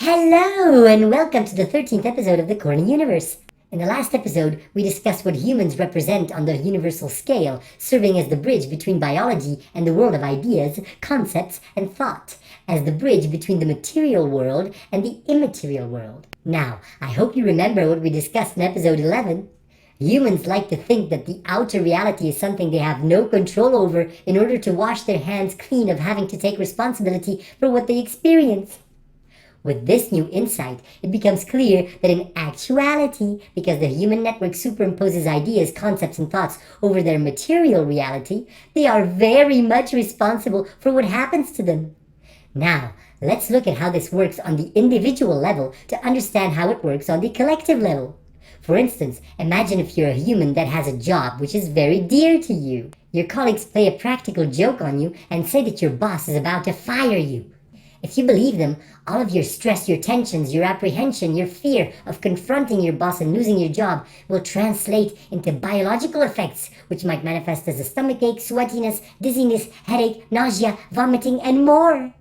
Hello, and welcome to the 13th episode of the Corny universe. In the last episode, we discussed what humans represent on the universal scale, serving as the bridge between biology and the world of ideas, concepts, and thought, as the bridge between the material world and the immaterial world. Now, I hope you remember what we discussed in episode 11. Humans like to think that the outer reality is something they have no control over in order to wash their hands clean of having to take responsibility for what they experience. With this new insight, it becomes clear that in actuality, because the human network superimposes ideas, concepts, and thoughts over their material reality, they are very much responsible for what happens to them. Now, let's look at how this works on the individual level to understand how it works on the collective level. For instance, imagine if you're a human that has a job which is very dear to you. Your colleagues play a practical joke on you and say that your boss is about to fire you. If you believe them, all of your stress, your tensions, your apprehension, your fear of confronting your boss and losing your job will translate into biological effects, which might manifest as a stomachache, sweatiness, dizziness, headache, nausea, vomiting, and more.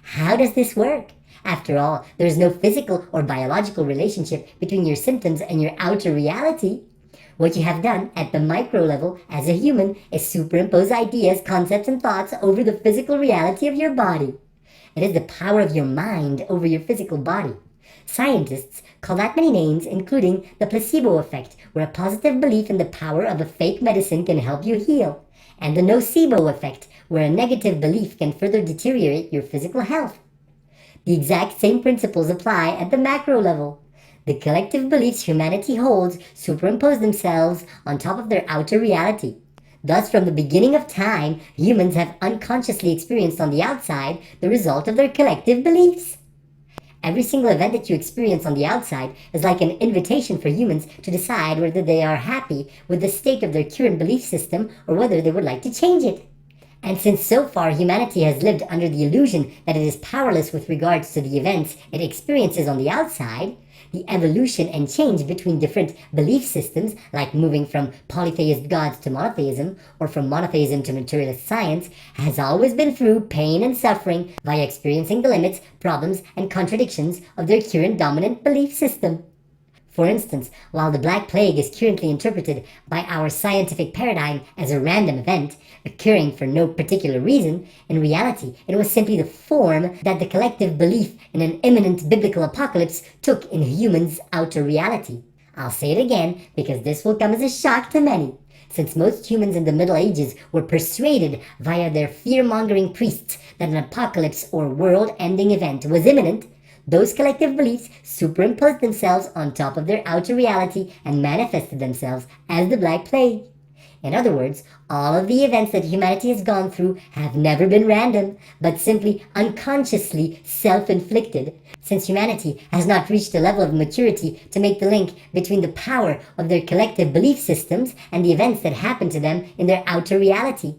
How does this work? After all, there is no physical or biological relationship between your symptoms and your outer reality. What you have done at the micro level as a human is superimpose ideas, concepts, and thoughts over the physical reality of your body. It is the power of your mind over your physical body. Scientists call that many names, including the placebo effect, where a positive belief in the power of a fake medicine can help you heal, and the nocebo effect, where a negative belief can further deteriorate your physical health. The exact same principles apply at the macro level. The collective beliefs humanity holds superimpose themselves on top of their outer reality. Thus, from the beginning of time, humans have unconsciously experienced on the outside the result of their collective beliefs. Every single event that you experience on the outside is like an invitation for humans to decide whether they are happy with the state of their current belief system or whether they would like to change it. And since so far humanity has lived under the illusion that it is powerless with regards to the events it experiences on the outside, the evolution and change between different belief systems, like moving from polytheist gods to monotheism, or from monotheism to materialist science, has always been through pain and suffering via experiencing the limits, problems, and contradictions of their current dominant belief system. For instance, while the Black Plague is currently interpreted by our scientific paradigm as a random event, occurring for no particular reason, in reality it was simply the form that the collective belief in an imminent biblical apocalypse took in humans' outer reality. I'll say it again because this will come as a shock to many. Since most humans in the Middle Ages were persuaded via their fear-mongering priests that an apocalypse or world-ending event was imminent, those collective beliefs superimposed themselves on top of their outer reality and manifested themselves as the Black Plague. In other words, all of the events that humanity has gone through have never been random, but simply unconsciously self-inflicted, since humanity has not reached a level of maturity to make the link between the power of their collective belief systems and the events that happen to them in their outer reality.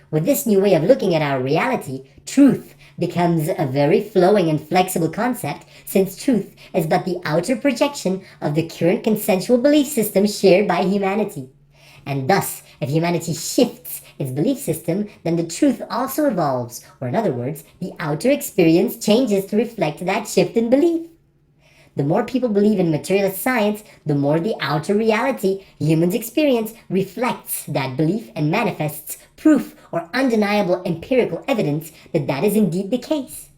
With this new way of looking at our reality, truth becomes a very flowing and flexible concept, since truth is but the outer projection of the current consensual belief system shared by humanity. And thus, if humanity shifts its belief system, then the truth also evolves, or in other words, the outer experience changes to reflect that shift in belief. The more people believe in materialist science, the more the outer reality humans experience reflects that belief and manifests proof or undeniable empirical evidence that that is indeed the case.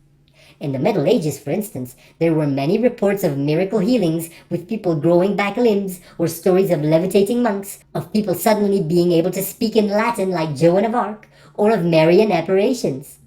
In the Middle Ages, for instance, there were many reports of miracle healings with people growing back limbs, or stories of levitating monks, of people suddenly being able to speak in Latin like Joan of Arc, or of Marian apparitions.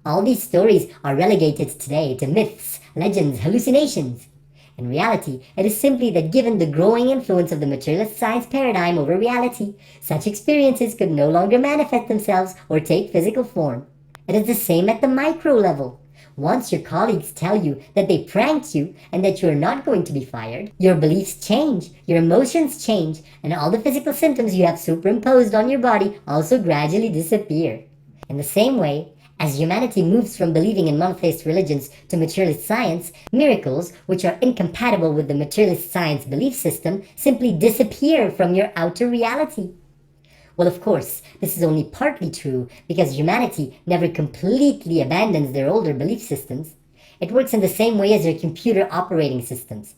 All these stories are relegated today to myths, legends, hallucinations. In reality, it is simply that given the growing influence of the materialist science paradigm over reality, such experiences could no longer manifest themselves or take physical form. It is the same at the micro level. Once your colleagues tell you that they pranked you and that you are not going to be fired, your beliefs change, your emotions change, and all the physical symptoms you have superimposed on your body also gradually disappear. In the same way, as humanity moves from believing in monotheist religions to materialist science, miracles, which are incompatible with the materialist science belief system, simply disappear from your outer reality. Well, of course, this is only partly true because humanity never completely abandons their older belief systems. It works in the same way as your computer operating systems.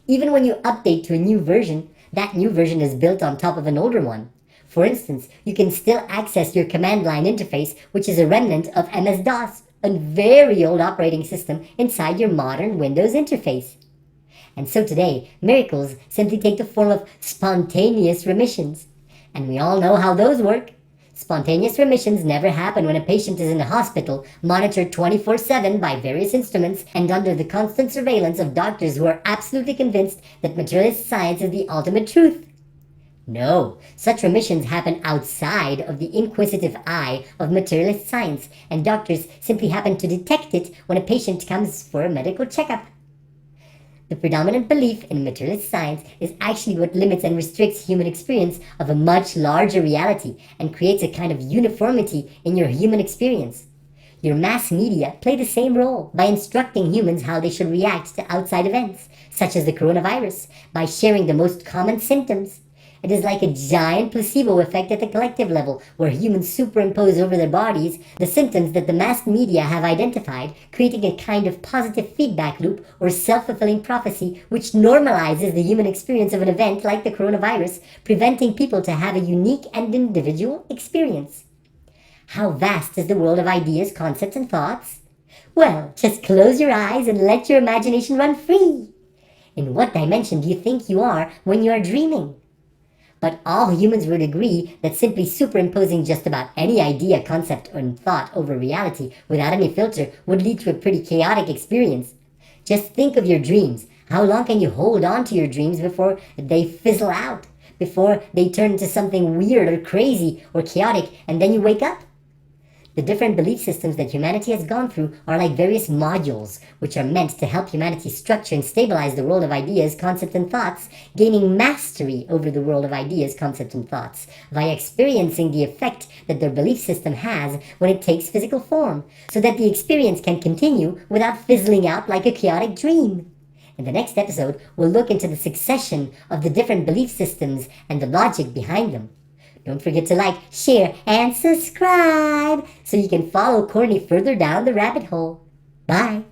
Even when you update to a new version, that new version is built on top of an older one. For instance, you can still access your command line interface, which is a remnant of MS-DOS, a very old operating system inside your modern Windows interface. And so today, miracles simply take the form of spontaneous remissions. And we all know how those work. Spontaneous remissions never happen when a patient is in a hospital, monitored 24/7 by various instruments and under the constant surveillance of doctors who are absolutely convinced that materialist science is the ultimate truth. No, such remissions happen outside of the inquisitive eye of materialist science, and doctors simply happen to detect it when a patient comes for a medical checkup. The predominant belief in materialist science is actually what limits and restricts human experience of a much larger reality and creates a kind of uniformity in your human experience. Your mass media play the same role by instructing humans how they should react to outside events, such as the coronavirus, by sharing the most common symptoms. It is like a giant placebo effect at the collective level, where humans superimpose over their bodies the symptoms that the mass media have identified, creating a kind of positive feedback loop or self-fulfilling prophecy which normalizes the human experience of an event like the coronavirus, preventing people to have a unique and individual experience. How vast is the world of ideas, concepts, and thoughts? Well, just close your eyes and let your imagination run free. In what dimension do you think you are when you are dreaming? But all humans would agree that simply superimposing just about any idea, concept, or thought over reality without any filter would lead to a pretty chaotic experience. Just think of your dreams. How long can you hold on to your dreams before they fizzle out? Before they turn into something weird or crazy or chaotic and then you wake up? The different belief systems that humanity has gone through are like various modules, which are meant to help humanity structure and stabilize the world of ideas, concepts, and thoughts, gaining mastery over the world of ideas, concepts, and thoughts, via experiencing the effect that their belief system has when it takes physical form, so that the experience can continue without fizzling out like a chaotic dream. In the next episode, we'll look into the succession of the different belief systems and the logic behind them. Don't forget to like, share, and subscribe so you can follow Corny further down the rabbit hole. Bye!